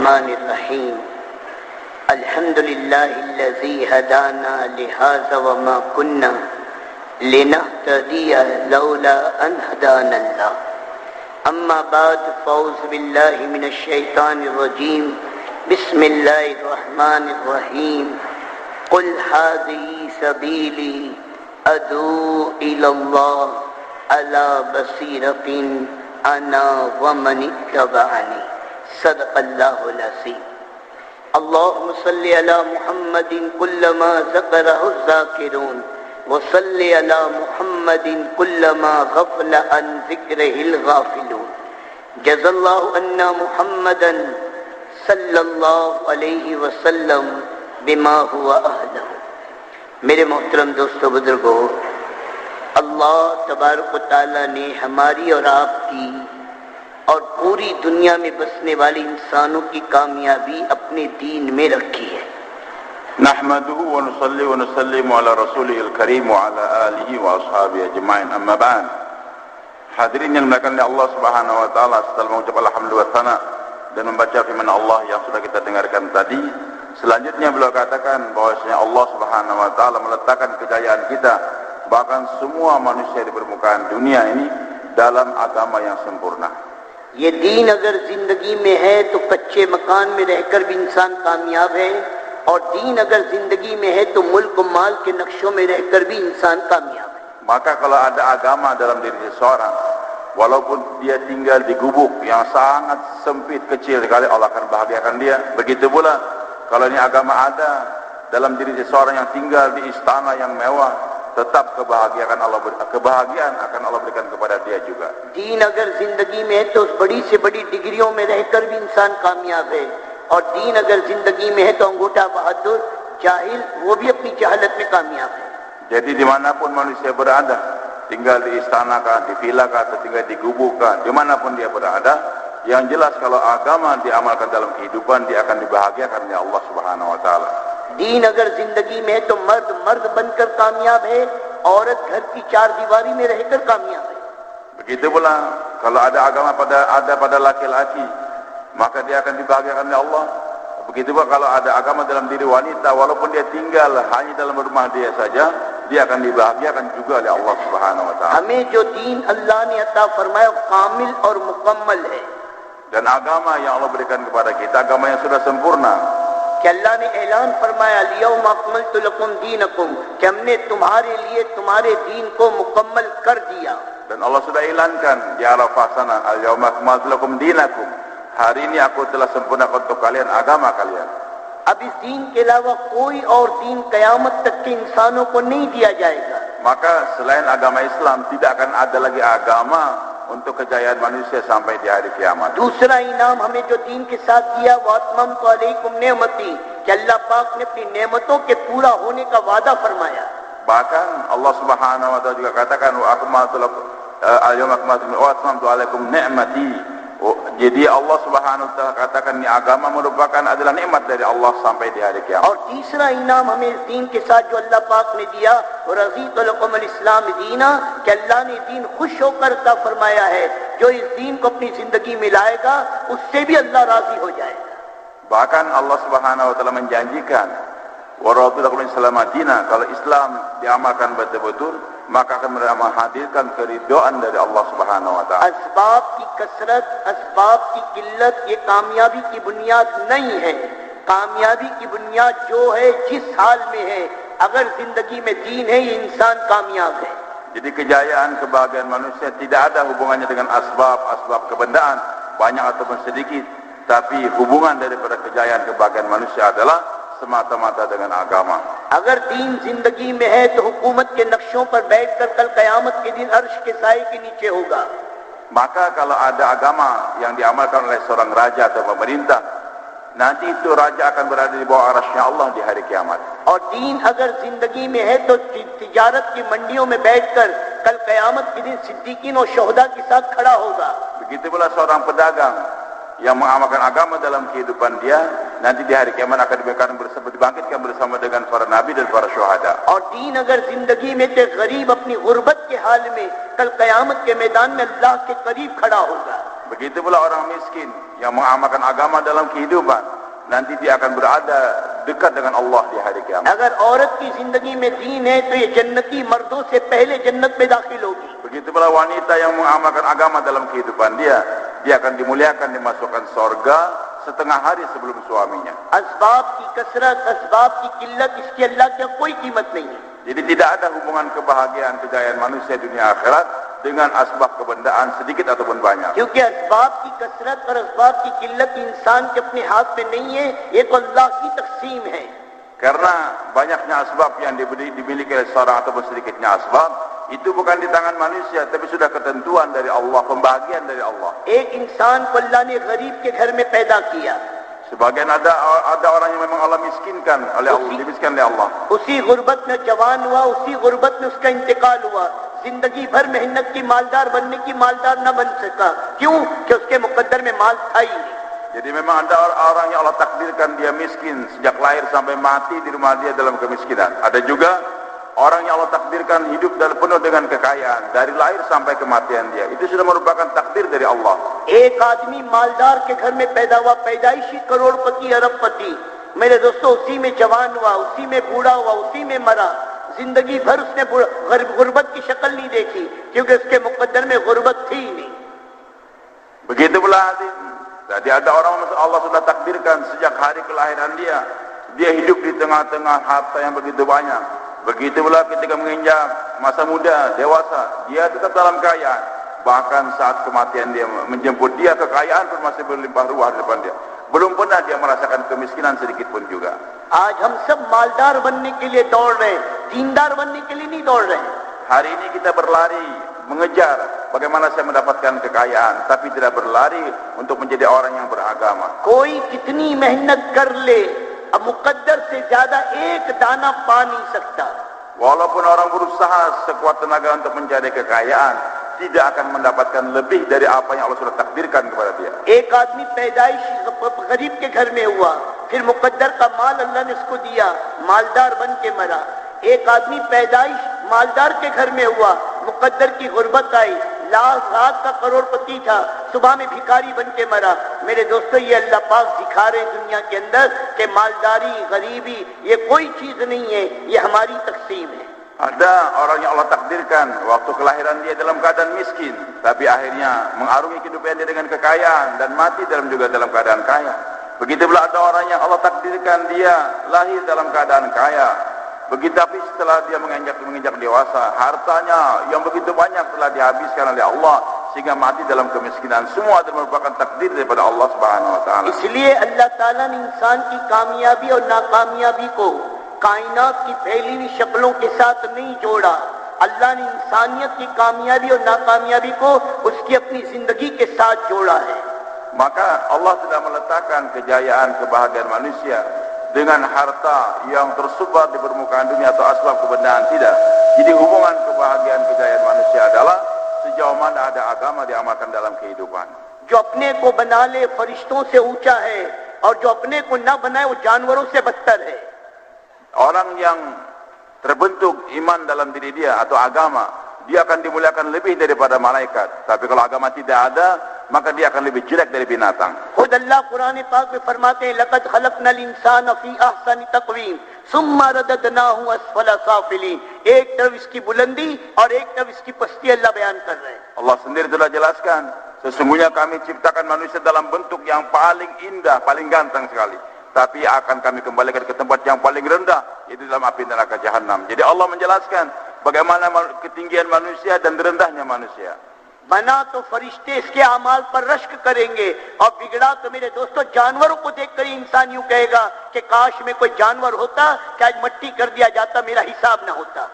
रहमानिर रहीम। अल्हम्दुलिल्लाहिल्लज़ी हदाना लिहाज़ा वमा कुन्ना लिनहतदिया लौला अन हदानल्लाह। अम्मा बाद फ़ौज़ बिल्लाहि मिनश शैतानिर रजीम। बिस्मिल्लाहिर रहमानिर रहीम। कुल हाज़िही सबीली अदू इलल्लाह अला बसीरतिन अना व मन इत्तबअनी। सदक़ल्लाहुल अज़ीम। अल्लाहुम्मा सल्लि अला मुहम्मदिन कुल्लमा ज़करहु ज़ाकिरून व सल्लि अला मुहम्मदिन कुल्लमा गफ़ला अन ज़िक्रिहिल गाफ़िलून। जज़ल्लाहु अन्ना मुहम्मदन सल्लल्लाहु अलैहि वसल्लम बिमा हुवा अहलहु। मेरे मोहतरम दोस्तों बुजुर्गों, अल्लाह तबारक व तआला ने हमारी और आपकी और पूरी दुनिया में बसने वाले इंसानों की कामयाबी अपने दीन में रखी है। नहमदुहु व नुसल्ली व नुसल्लिमु अला रसूलिहिल करीम व अला आलिहि व अस्हाबिहि अजमाइन, अम्मा बa'd. Hadirin yang dimuliakan oleh Allah Subhanahu wa taala, setelah mengucap alhamdulillah wa tsana dan membaca firman Allah yang sudah kita dengarkan tadi, selanjutnya beliau katakan bahwasanya Allah Subhanahu wa taala meletakkan kejayaan kita, bahkan semua manusia di permukaan dunia ini dalam agama yang sempurna. ये दीन अगर जिंदगी में है तो कच्चे मकान में रहकर भी इंसान कामयाब है, और दीन अगर जिंदगी में है तो मुल्क माल के नक्शों में रहकर भी इंसान कामयाब है। Maka kalau ada agama dalam diri seseorang, walaupun dia tinggal di gubuk yang sangat sempit kecil sekali, Allah akan bahagiakan dia. Begitu pula kalau ini agama ada dalam diri seseorang yang tinggal di istana yang mewah, tetap kebahagiaan akan Allah berikan kepada dia juga. दीन अगर जिंदगी में है तो उस बड़ी से बड़ी डिग्रियों में रहकर भी इंसान कामयाब है, और दीन अगर जिंदगी में है तो अंगूठा बहादुर जाहिल वो भी अपनी जहालत में कामयाब है। Jadi dimanapun manusia berada, tinggal di istana kah, di villa kah, atau tinggal di gubuk kah, dimanapun dia berada, yang jelas kalau agama diamalkan dalam kehidupan, dia akan dibahagiakan oleh Allah Subhanahu wa taala. दीन अगर जिंदगी में है तो मर्द मर्द बनकर कामयाब है, औरत घर की चार दीवारी में रहकर कामयाब है। Begitu pula kalau ada agama pada laki-laki, maka dia akan dibahagiakan oleh Allah. Begitu pula kalau ada agama dalam diri wanita, walaupun dia tinggal hanya dalam rumah dia saja, dia akan dibahagiakan juga oleh Allah Subhanahu wa taala. हमें जो दीन अल्लाह ने अता फरमाया कामिल और मुकम्मल है, dan agama yang Allah berikan kepada kita agama yang sudah sempurna. कि अल्लाह ने ऐलान फरमाया लियौमा अकमलतु लकुम दीनकुम, कि हमने तुम्हारे लिए तुम्हारे दीन को मुकम्मल कर दिया। Dan Allah sudah ilankan di Arafah sana, al-yauma akmaltu lakum dinakum, hari ini aku telah sempurnakan untuk kalian agama kalian. अब इस दीन के अलावा कोई और दीन कयामत तक के इंसानों को नहीं दिया जाएगा। Maka selain agama Islam tidak akan ada lagi agama untuk kejayaan manusia sampai di hari kiamat. दूसरा इनाम हमें जो दीन के साथ दिया वो अतममतु अलैकुम नेमती, कि अल्लाह पाक ने अपनी नेमतों के पूरा होने का वादा फरमाया। Bahkan Allah Subhanahu wa taala juga katakan wa akmaltu lakum al-yawma akmaltu wa atmamtu alaikum ni'mati. Jadi Allah Subhanahu wa taala katakan ini agama merupakan adalah nikmat dari Allah sampai di hari kiamat. और तीसरा इनाम हमें इस दीन के साथ जो अल्लाह पाक ने दिया, और रज़ीतु लकुम अल-इस्लाम दीना, कि अल्लाह ने दीन खुश होकर अता फरमाया है, जो इस दीन को अपनी जिंदगी में लाएगा उससे भी अल्लाह राजी हो जाएगा। Bahkan Allah Subhanahu wa taala menjanjikan wa raditu lakum al-islam dina, kalau Islam diamalkan betul-betul maka akan menghadirkan keridhaan dari Allah Subhanahu wa taala. असबाब की कसरत, असबाब की किल्लत ये कामयाबी की बुनियाद नहीं है। कामयाबी की बुनियाद जो है जिस हाल में है, अगर जिंदगी में दीन है ये इंसान कामयाब है। Jadi kejayaan kebahagiaan manusia tidak ada hubungannya dengan asbab kebendaan banyak ataupun sedikit, tapi hubungan daripada kejayaan kebahagiaan manusia adalah semata-mata dengan agama. अगर दीन जिंदगी में है तो हुकूमत के नक्शों पर बैठकर कल कयामत के दिन अर्श के साए के नीचे होगा। Maka kalau ada agama yang diamalkan oleh seorang raja atau pemerintah, nanti itu raja akan berada di bawah arasy Allah di hari kiamat. और दीन अगर जिंदगी में है तो तिजारत की मंडियों में बैठकर कल कयामत के दिन सिद्दीकीन और शोहदा के साथ खड़ा होगा। Begitu pula seorang pedagang yang mengamalkan agama dalam kehidupan dia, nanti di hari kiamat akan dibangkitkan bersama dengan para nabi dan para syuhada. और दीन अगर जिंदगी में तो गरीब अपनी गुर्बत के हाल में कल कयामत के मैदान में अल्लाह के करीब खड़ा होगा। Begitu pula orang miskin yang mengamalkan agama dalam kehidupan, nanti dia akan berada dekat dengan Allah di hari kiamat. अगर औरत की जिंदगी में दीन है तो ये जन्नती मर्दों से पहले जन्नत में दाखिल होगी. Begitu pula wanita yang mengamalkan agama dalam kehidupan dia akan dimuliakan, dimasukkan surga setengah hari sebelum suaminya. असबाब की कसरत, असबाब की किल्लत, इसकी अल्लाह की कोई कीमत नहीं है. Jadi tidak ada hubungan kebahagiaan, kejayaan manusia dunia akhirat dengan asbab kebendaan sedikit ataupun banyak. क्योंकि असबाब की कसरत और असबाब की किल्लत इंसान के अपने हाथ में नहीं है, ये तो अल्लाह की तकसीम है. Karena banyaknya asbab yang dimiliki oleh seorang ataupun sedikitnya asbab, itu bukan di tangan manusia, tapi sudah ketentuan dari Allah, pembagian dari Allah. एक इंसान को अल्लाह ने गरीब के घर में पैदा किया. Sebagian ada orang yang memang Allah miskinkan oleh Allah, dimiskinkan oleh Allah. उसी गुर्बत में जवान हुआ, उसी गुर्बत में उसका इंतकाल हुआ. जिंदगी भर मेहनत की मालदार बनने की मालदार न बन सका. क्यों? कि उसके मुकद्दर में माल था ही नहीं. Jadi memang ada orang yang Allah takdirkan dia miskin sejak lahir sampai mati di rumah dia dalam kemiskinan. Ada juga orang yang Allah takdirkan hidup dalam penuh dengan kekayaan dari lahir sampai kematian dia. Itu sudah merupakan takdir dari Allah. एक आदमी मालदार के घर में पैदा हुआ, पैदाइशी करोड़पति अरबपति. मेरे दोस्तों, उसी में जवान हुआ, उसी में बूढ़ा हुआ, उसी में मरा. जिंदगी भर उसने गुर्बत की शक्ल नहीं देखी, क्योंकि उसके मुकद्दर में गुर्बत थी ही नहीं. Begitu pula jadi ada orang Allah sudah takdirkan sejak hari kelahiran dia hidup di tengah-tengah harta yang begitu banyak. Begitu pula ketika menginjak masa muda, dewasa, dia tetap dalam kekayaan. Bahkan saat kematian dia menjemput dia, kekayaan pun masih berlimpah ruah di depan dia. Belum pernah dia merasakan kemiskinan sedikit pun juga. आज हम सब मालदार बनने के लिए दौड़ रहे हैं, दीनदार बनने के लिए नहीं दौड़ रहे हैं. Hari ini kita berlari, mengejar bagaimana saya mendapatkan kekayaan, tapi tidak berlari untuk menjadi orang yang beragama. कोई कितनी मेहनत कर ले, अब मुकद्दर से ज्यादा एक दाना पा नहीं सकता. Walaupun orang berusaha sekuat tenaga untuk mencari kekayaan, tidak akan mendapatkan lebih dari apa yang Allah sudah takdirkan kepada dia. एक आदमी पैदाइश गरीब के घर में हुआ, फिर मुकद्दर का माल अल्लाह ने उसको दिया, मालदार बन के मरा. एक आदमी पैदाइश मालदार के घर में हुआ, मुकद्दर की गुर्बत आई, रात का करोड़पति था, सुबह में भिखारी बन के मरा. मेरे दोस्तों, ये अल्लाह पाक दिखा रहे दुनिया के अंदर कि मालदारी, गरीबी ये कोई चीज नहीं है, ये हमारी तकसीम है. Ada orang yang Allah takdirkan waktu kelahiran dia dalam keadaan miskin, tapi akhirnya mengarungi kehidupan dia dengan kekayaan dan mati dalam keadaan kaya. Begitu pula ada orang yang Allah takdirkan dia lahir dalam keadaan kaya. Begitu tapi setelah dia menginjak dewasa, hartanya yang begitu banyak telah dihabiskan oleh Allah sehingga mati dalam kemiskinan. Semua adalah merupakan takdir daripada Allah Subhanahu wa taala. इसलिए अल्लाह ताला ने इंसान की कामयाबी और नाकामयाबी को कायनात की फैली हुई शक्लों के साथ नहीं जोड़ा. अल्लाह ने इंसानियत की कामयाबी और नाकामयाबी को उसकी अपनी जिंदगी के साथ जोड़ा है. Maka Allah sudah meletakkan kejayaan, kebahagiaan manusia dengan harta yang tersebar di permukaan dunia atau asbab kebendaan, tidak. Jadi hubungan kebahagiaan, kejayaan manusia adalah sejauh mana ada agama diamalkan dalam kehidupan. जो अपने को बना ले फरिश्तों से ऊंचा है, और जो अपने को न बनाए वो जानवरों से बदतर है. Orang yang terbentuk iman dalam diri dia atau agama, dia akan dimuliakan lebih daripada malaikat. Tapi kalau agama tidak ada, maka dia akan lebih jelek dari binatang. खुद अल्लाह कुरान पाक में फरमाते हैं, लक़द खलक़नल इंसान फी अहसनि तक़वीम सुम्मा रददनाहु अस्फला साफिलीन. एक तरफ इसकी बुलंदी और एक तरफ इसकी पस्ती अल्लाह बयान कर रहे हैं. Allah sendiri telah jelaskan, sesungguhnya kami ciptakan manusia dalam bentuk yang paling indah, paling ganteng sekali. Tapi akan kami kembalikan ke tempat yang paling rendah, yaitu dalam api neraka jahanam. Jadi Allah menjelaskan bagaimana ketinggian manusia dan rendahnya manusia. बना तो फरिश्ते इसके अमाल पर रश्क करेंगे, और बिगड़ा तो मेरे दोस्तों जानवरों को देखकर इंसान यूं कहेगा कि काश में कोई जानवर होता कि आज मट्टी कर दिया जाता, मेरा हिसाब ना होता.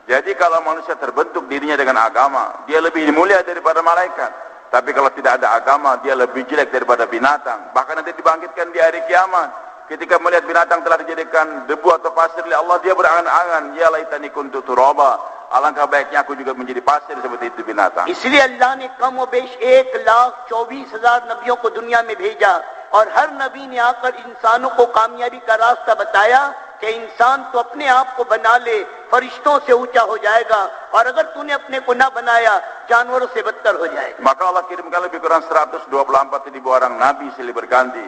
Jadi kalau manusia terbentuk dirinya dengan agama, dia lebih mulia daripada malaikat. Tapi kalau tidak ada agama, dia lebih jelek daripada binatang. Bahkan nanti dibangkitkan di hari kiamat, ketika melihat binatang telah dijadikan debu atau pasir oleh Allah, dia berangan-angan, ya laitani kuntu turaba, alangkah baiknya aku juga menjadi pasir seperti itu binatang. इसलिए अल्लाह ने कम व बेश 1,24,000 नबियों को दुनिया में भेजा, और हर नबी ने आकर इंसानों को कामयाबी का रास्ता बताया, कि इंसान तो अपने आप को बना ले फरिश्तों से ऊंचा हो जाएगा, और अगर तूने अपने को ना बनाया जानवरों से बदतर हो जाएगा. Maka Allah kirimkan lebih kurang 124.000 orang nabi silih berganti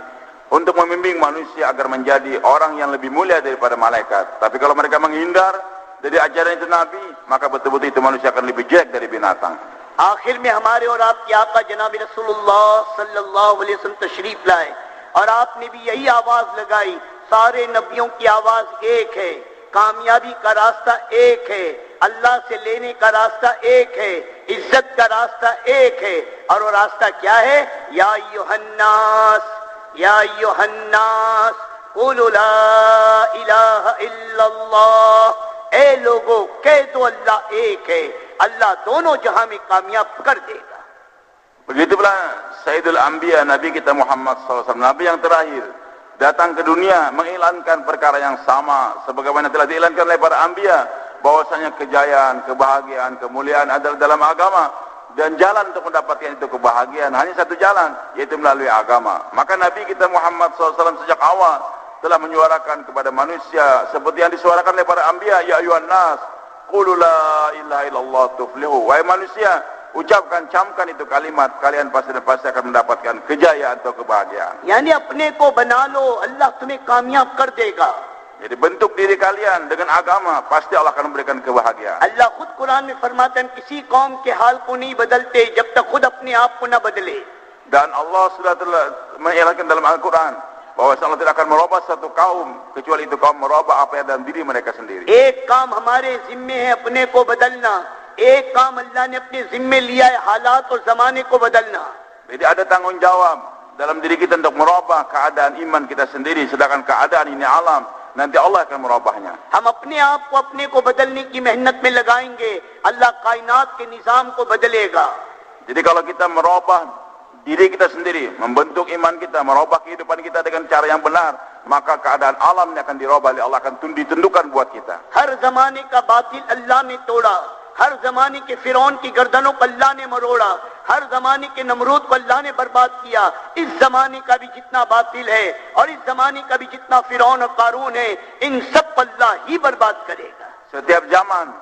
untuk membimbing manusia agar menjadi orang yang lebih mulia daripada malaikat. Tapi kalau mereka menghindar dari ajaran itu nabi, maka betul-betul itu manusia akan lebih jelek dari binatang. आखिर में हमारे और आपके आका जनाब रसूलुल्लाह सल्लल्लाहु अलैहि वसल्लम तशरीफ लाए और आपने भी यही आवाज लगाई, सारे नबियों की आवाज एक है, कामयाबी का रास्ता एक है, अल्लाह से लेने का रास्ता एक है, इज्जत का रास्ता एक है. और वो रास्ता क्या है? या अय्युहन्नास क़ुलू ला इलाहा इल्लल्लाह, ए लोगों कह दो अल्लाह एक है, अल्लाह दोनों जहां में कामयाब कर देगा. Begitu pula Sayyidul Anbiya, Nabi kita Muhammad SAW, Nabi yang terakhir, datang ke dunia mengiklankan perkara yang sama sebagaimana telah diiklankan oleh para Anbiya, bahwasanya kejayaan, kebahagiaan, kemuliaan adalah dalam agama, dan jalan untuk mendapatkan itu kebahagiaan hanya satu jalan, yaitu melalui agama. Maka Nabi kita Muhammad SAW sejak awal telah menyuarakan kepada manusia seperti yang disuarakan oleh para Anbiya, ya ayyuhan nas qulu la ilaha illallah tuflihu, wahai manusia, ucapkan, camkan itu kalimat, kalian pasti akan mendapatkan kejayaan atau kebahagiaan. यानी अपने को बना लो, अल्लाह तुम्हें कामयाब कर देगा. Jadi bentuk diri kalian dengan agama, pasti Allah akan memberikan kebahagiaan. अल्लाह खुद कुरान में फरमाते हैं किसी कौम के हाल को नहीं बदलते जब तक खुद अपने आप को न बदले. Dan Allah sudah telah mengilangkan dalam Al-Quran bahwa Allah tidak akan merubah satu kaum kecuali itu kaum merubah apa yang dalam diri mereka sendiri. एक काम हमारे जिम्मे है अपने को बदलना, एक काम अल्लाह ने अपने जिम्मे लिया है हालात और जमाने को बदलना. Jadi ada tanggung jawab dalam diri kita untuk merubah keadaan iman kita sendiri, sedangkan keadaan ini alam, nanti Allah akan merubahnya. हम अपने आप को अपने को बदलने की मेहनत में लगाएंगे, अल्लाह कायनात के निजाम को बदलेगा. Jadi kalau kita merubah diri kita sendiri, membentuk iman kita, merubah kehidupan kita dengan cara yang benar, maka keadaan alam ini akan dirubah oleh Allah, akan ditundukkan buat kita. हर जमाने का बातिल अल्लाह ने तोड़ा, हर जमाने के फिरौन की गर्दनों को अल्लाह ने मरोड़ा, हर जमाने के नमरूद को अल्लाह ने बर्बाद किया. इस जमाने का भी जितना बातिल है और इस जमाने का भी जितना फिरौन और कारून है, इन सब को अल्लाह ही बर्बाद करेगा. Setiap zaman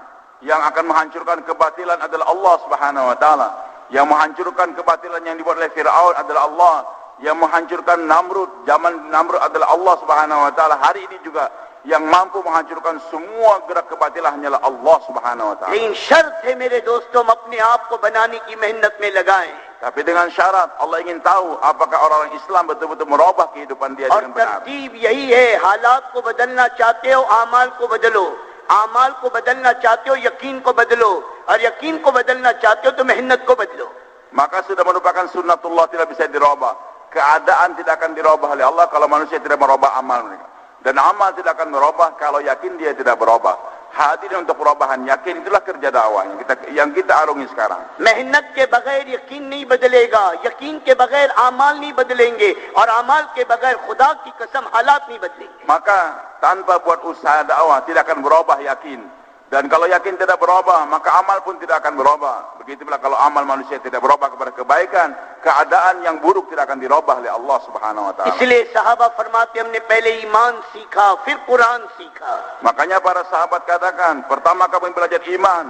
yang akan menghancurkan kebatilan adalah Allah Subhanahu wa taala. Yang menghancurkan kebatilan yang dibuat oleh Fir'aun adalah Allah. Yang menghancurkan Namrud, zaman Namrud adalah Allah Subhanahu wa taala. Hari ini juga yang mampu menghancurkan semua gerak kebatilan hanyalah Allah Subhanahu wa taala. लेकिन शर्त है मेरे दोस्तों, हम अपने आप को बनाने की मेहनत में लगाएं. Tapi dengan syarat Allah ingin tahu apakah orang-orang Islam betul-betul merubah kehidupan dia और dengan benar. तरतीब यही है, हालात को बदलना चाहते हो आमाल को बदलो, आमाल को बदलना चाहते हो यकीन को बदलो, और यकीन को बदलना चाहते हो तो मेहनत को बदलो. Maka sudah merupakan sunnatullah, tidak bisa dirubah. Keadaan tidak akan dirubah oleh Allah kalau manusia tidak merubah amal mereka. Dan amal tidak akan merubah kalau yakin dia tidak berubah. Hadirin untuk perubahan yakin, itulah kerja dakwah yang kita arungi sekarang. मेहनत के बगैर यकीन नहीं बदलेगा, यकीन के बगैर आमाल नहीं बदलेंगे, और आमाल के बगैर खुदा की कसम हालात नहीं बदलेंगे. Maka tanpa buat usaha dakwah tidak akan berubah yakin. Dan kalau yakin tidak berubah, maka amal pun tidak akan berubah. Begitu pula kalau amal manusia tidak berubah kepada kebaikan, keadaan yang buruk tidak akan dirubah oleh Allah Subhanahu wa taala. इसलिए सहाबा फरमाते हमने पहले ईमान सीखा फिर कुरान सीखा. Makanya para sahabat katakan, pertama kami belajar iman,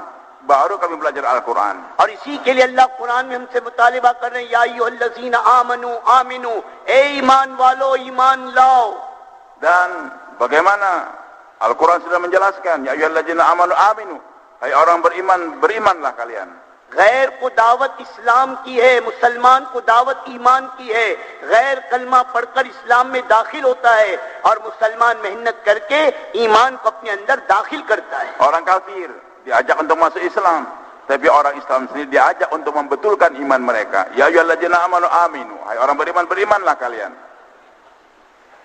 baru kami belajar Al-Quran. और इसी के लिए अल्लाह कुरान में हमसे मुतालिबा कर रहे हैं, या अय्युहल्लज़ीना आमनू आमिनू, ए ईमान वालो ईमान लाओ. Dan bagaimana Al-Quran sudah menjelaskan, ya ayyuhallazina amanu aminu, hai orang beriman, berimanlah kalian. गैर को दावत इस्लाम की है, मुसलमान को दावत ईमान की है. गैर कलमा पढ़कर इस्लाम में दाखिल होता है और मुसलमान मेहनत करके ईमान को अपने अंदर दाखिल करता है. Orang kafir diajak untuk masuk Islam, tapi orang Islam sendiri diajak untuk membetulkan iman mereka. Ya ayyuhallazina amanu aminu, hai orang beriman, berimanlah kalian.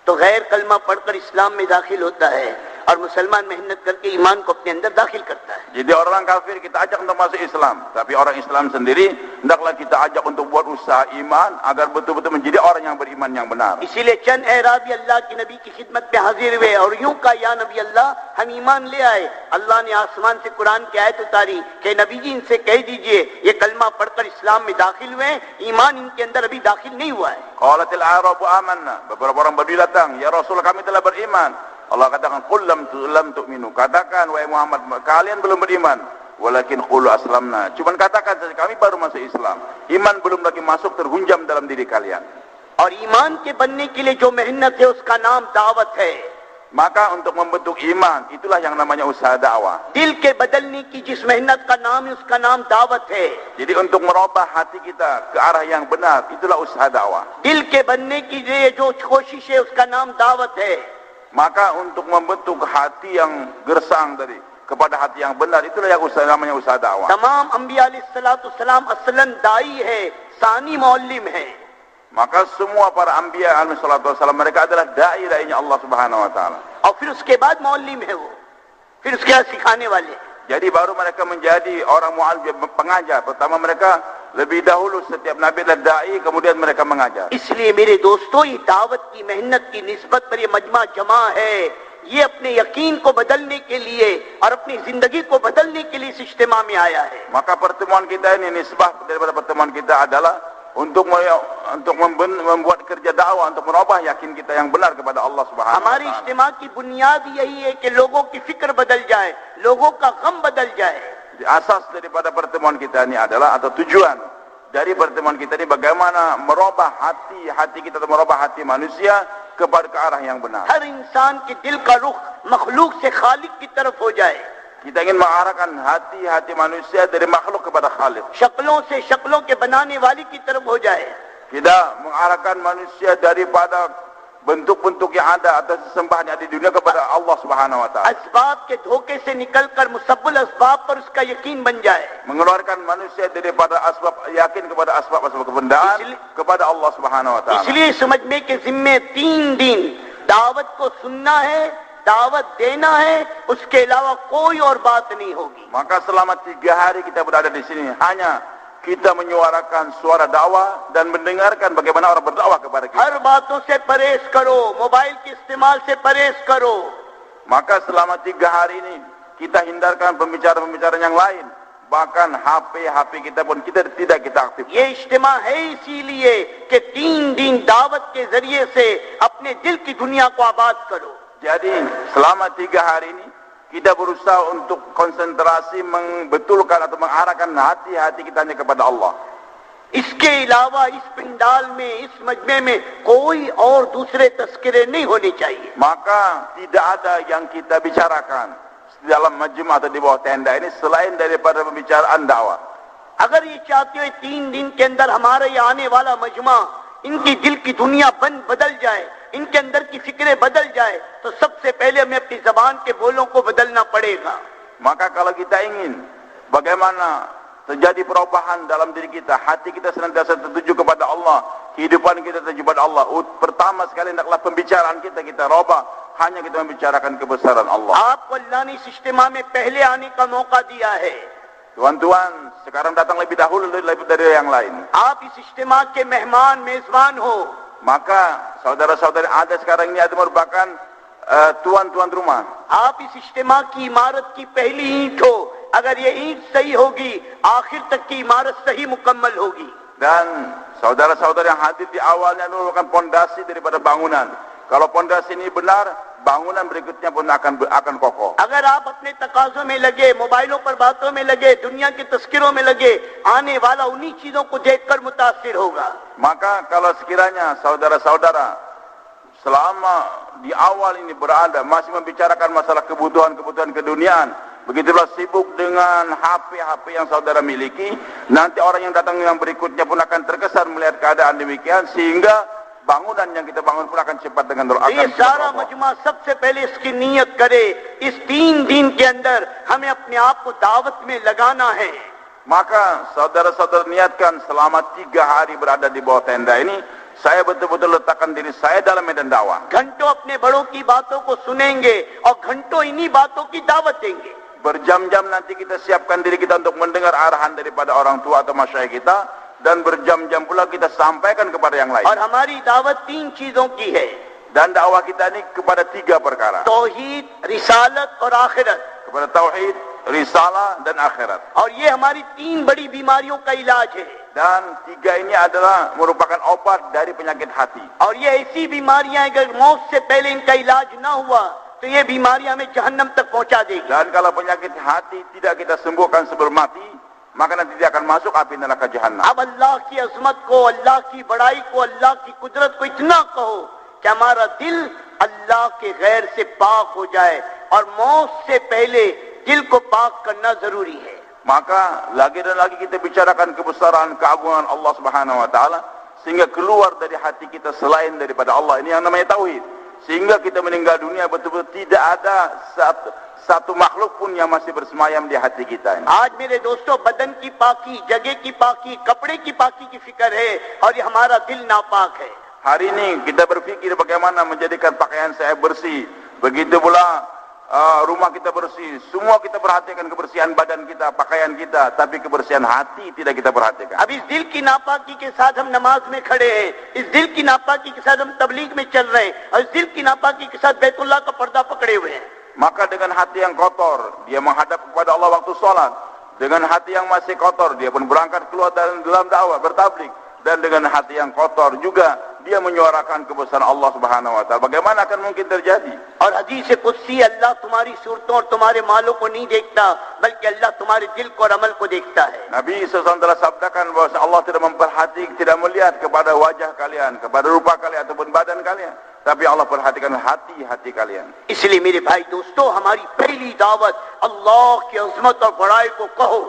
तो गैर कलमा पढ़कर इस्लाम में दाखिल होता है और मुसलमान मेहनत करके ईमान को अपने अंदर दाखिल करता है. Jadi orang kafir kita ajak untuk masuk Islam, tapi orang Islam sendiri hendaklah kita ajak untuk buat usaha iman agar betul-betul menjadi orang yang beriman yang benar. इसीलिए चंद एराबी अल्लाह के नबी की खिदमत में हाजिर हुए और यूं कहा, या नबी अल्लाह हम ईमान ले आए. अल्लाह ने आसमान से कुरान की आयत उतारी कि नबी जी इनसे कह दीजिए ये कलमा पढ़कर इस्लाम में दाखिल हुए, ईमान इनके अंदर अभी दाखिल नहीं हुआ है. Qalatil Arabu amanna, beberapa orang Badui datang, ya Rasul kami telah beriman. Allah katakan, qul lam tu'minu. Katakan wahai Muhammad, kalian belum beriman. Walakin qulu aslamna. Cuman katakan saja, kami baru masuk Islam. Iman belum lagi masuk, terhunjam dalam diri kalian. और ईमान के बनने के लिए जो मेहनत है उसका नाम दावत है. Maka untuk membentuk iman, itulah yang namanya usaha dakwah. दिल के बदलने की जिस मेहनत का नाम है उसका नाम दावत है. Jadi untuk merubah hati kita ke arah yang benar, itulah usaha dakwah. दिल के बनने की जो कोशिश है उसका नाम दावत है. Maka untuk membentuk hati yang gersang tadi kepada hati yang benar, itulah yang namanya usaha dakwah. तमाम अंबिया अलैहिस्सलाम असलन दाई है, सानी मौल्लिम है. Maka semua para anbiya alaihissalam mereka adalah dai-dainya Allah Subhanahu wa taala. और फिर उसके बाद मौल्लिम है वो, फिर उसके बाद सिखाने वाले. Jadi baru mereka menjadi orang muallim, pengajar. Pertama mereka lebih dahulu, setiap nabi adalah dai, kemudian mereka mengajar. इसलिए मेरे दोस्तों, ये दावत की मेहनत की निस्बत पर ये मजमा जमा है. ये अपने यकीन को बदलने के लिए और अपनी जिंदगी को बदलने के लिए इस इज्तिमा में आया है. Maka pertemuan kita ini, nisbah daripada pertemuan kita adalah untuk membuat kerja dakwah, untuk merubah yakin kita yang benar kepada Allah Subhanahu wa हमारे taala. इज्तिमा की बुनियाद यही है कि लोगों की फिक्र बदल जाए, लोगों का गम बदल जाए. Asas daripada pertemuan kita ini adalah, atau tujuan dari pertemuan kita ini, bagaimana merubah hati kita, atau merubah hati manusia kepada ke arah yang benar. हर इंसान के दिल का रुख मखलूक से खालिक की तरफ हो जाए. Kita ingin mengarahkan hati manusia dari makhluk kepada Khalik. शक्लों से शक्लों के बनाने वाली की तरफ हो जाए. Kita mengarahkan manusia daripada bentuk-bentuk yang ada atau sesembahan yang ada di dunia kepada Allah Subhanahu wa taala. असबाब के धोखे से निकलकर मुसब्बल असबाब पर उसका यकीन बन जाए. Mengeluarkan manusia daripada asbab yakin kepada asbab-asbab kebendaan kepada Allah Subhanahu wa taala. इसलिए समझने के जिम्मे 3 दिन दावत को सुनना है, दावत देना है, उसके अलावा कोई और बात नहीं होगी. Maka selama 3 hari kita berada di sini, hanya kita menyuarakan suara dakwah dan mendengarkan bagaimana orang berdakwah kepada kita. हर बातों से परहेज करो, मोबाइल के इस्तेमाल से परहेज करो. Maka selama 3 hari ini kita hindarkan pembicaraan-pembicaraan yang lain. Bahkan HP kita pun tidak kita aktifkan. ये इज्तिमा है इसीलिए कि 3 दिन दावत के जरिए से अपने दिल की दुनिया को आबाद करो. Jadi selama 3 hari ini kita berusaha untuk konsentrasi membetulkan atau mengarahkan hati kita hanya kepada Allah. इसके अलावा इस पिंडाल में, इस मजमे में कोई और दूसरे तस्करे नहीं होने चाहिए. Maka tidak ada yang kita bicarakan di dalam majma atau di bawah tenda ini selain daripada pembicaraan dakwah. अगर ये चाहते हो 3 दिन के अंदर हमारे ये आने वाला मजमा, इनकी दिल की दुनिया बदल जाए, इनके अंदर की फिक्रें बदल जाए, तो सबसे पहले हमें अपनी जबान के बोलों को बदलना पड़ेगा. Maka kalau kita ingin bagaimana terjadi perubahan dalam diri kita, hati kita senantiasa tertuju kepada Allah, kehidupan kita tertuju kepada Allah, pertama sekali hendaklah pembicaraan kita rubah, hanya kita membicarakan kebesaran Allah. आपको अल्लाह ने इस इज्तिमा में पहले आने का मौका दिया है. Tuan-tuan, sekarang datang lebih dahulu dari yang lain. आप इस इज्तिमा के मेहमान, मेजबान हो. Maka saudara-saudari ada sekarang ini ada merupakan tuan-tuan rumah. आप इस इज्तिमा की इमारत की पहली ईंट हो. अगर ये ईंट सही होगी, आखिर तक की इमारत सही मुकम्मल होगी. Dan saudara-saudari yang hadir di awalnya merupakan pondasi daripada bangunan. Kalau pondasi ini benar, bangunan berikutnya pun akan kokoh. अगर आप अपने तकाजों में लगे, मोबाइलों पर बातों में लगे, दुनिया के तस्किरों में लगे, आने वाला उन्हीं चीजों को देखकर मुतासिर होगा. Maka kalau sekiranya saudara-saudara selama di awal ini berada masih membicarakan masalah kebutuhan keduniaan, begitulah sibuk dengan HP yang saudara miliki, nanti orang yang datang yang berikutnya pun akan terkesan melihat keadaan demikian, sehingga bangunan yang kita bangun pun akan cepat dengan doa. ये सारा मजमा सबसे पहले इसकी नियत करे, इस 3 दिन के अंदर हमें अपने आप को दावत में लगाना है. Maka saudara-saudara niatkan selama 3 hari berada di bawah tenda ini, saya betul-betul letakkan diri saya dalam medan dakwah. घंटों अपने बड़ों की बातों को सुनेंगे और घंटों इन्हीं बातों की दावत देंगे. Berjam-jam nanti kita siapkan diri kita untuk mendengar arahan daripada orang tua atau masyayikh kita, dan berjam-jam pula kita sampaikan kepada yang lain. और हमारी दावत 3 चीजों की है. Dan dakwah kita ini kepada 3 perkara. तौहीद, रिसालत और आखिरत. Kepada tauhid, risalah dan akhirat. और ये हमारी 3 बड़ी बीमारियों का इलाज है. Dan 3 ini adalah merupakan obat dari penyakit hati. और ये ऐसी बीमारियां अगर मौत से पहले इनका इलाज ना हुआ तो ये बीमारी हमें जहन्नम तक पहुंचा देगी। Dan kalau penyakit hati tidak kita sembuhkan sebelum mati, maka nanti dia akan masuk api neraka jahanam. अब अल्लाह की अजमत को, अल्लाह की बड़ाई को, अल्लाह की कुदरत को इतना कहो कि हमारा दिल अल्लाह के गैर से पाक हो जाए, और मौत से पहले दिल को पाक करना जरूरी है। Maka lagi dan lagi kita bicarakan kebesaran, keagungan Allah Subhanahu wa taala sehingga keluar dari hati kita selain daripada Allah. Ini yang namanya tauhid. Sehingga kita meninggal dunia betul-betul tidak ada satu makhluk pun yang masih bersemayam di hati kita ini. आज मेरे दोस्तों बदन की पाकी, जगह की पाकी, कपड़े की पाकी की फिक्र है, और ये हमारा दिल नापाक है। Hari ini kita berpikir bagaimana menjadikan pakaian saya bersih. Begitu pula rumah kita bersih. Semua kita perhatikan kebersihan badan kita, pakaian kita, tapi kebersihan hati tidak kita perhatikan. अब इस दिल की नापाकी के साथ हम नमाज में खड़े हैं, इस दिल की नापाकी के साथ हम तबलीग में चल रहे हैं, और इस दिल की नापाकी के साथ बैतुल्लाह का पर्दा पकड़े हुए हैं। Maka dengan hati yang kotor, dia menghadap kepada Allah waktu sholat. Dengan hati yang masih kotor, dia pun berangkat keluar dalam dakwah, bertablik. Dan dengan hati yang kotor juga, dia menyuarakan kebesaran Allah Subhanahu wa taala. Bagaimana akan mungkin terjadi? और हदीस कुदसी, अल्लाह तुम्हारी सूरतों और तुम्हारे मालों को नहीं देखता, बल्कि अल्लाह तुम्हारे दिल को और अमल को देखता है। Nabi SAW telah sabdakan bahwa Allah tidak memperhatikan, tidak melihat kepada wajah kalian, kepada rupa kalian ataupun badan kalian, tapi Allah perhatikan hati-hati kalian. इसलिए मेरे भाई दोस्तों, हमारी पहली दावत अल्लाह की अजमत और बड़ाई को कहो।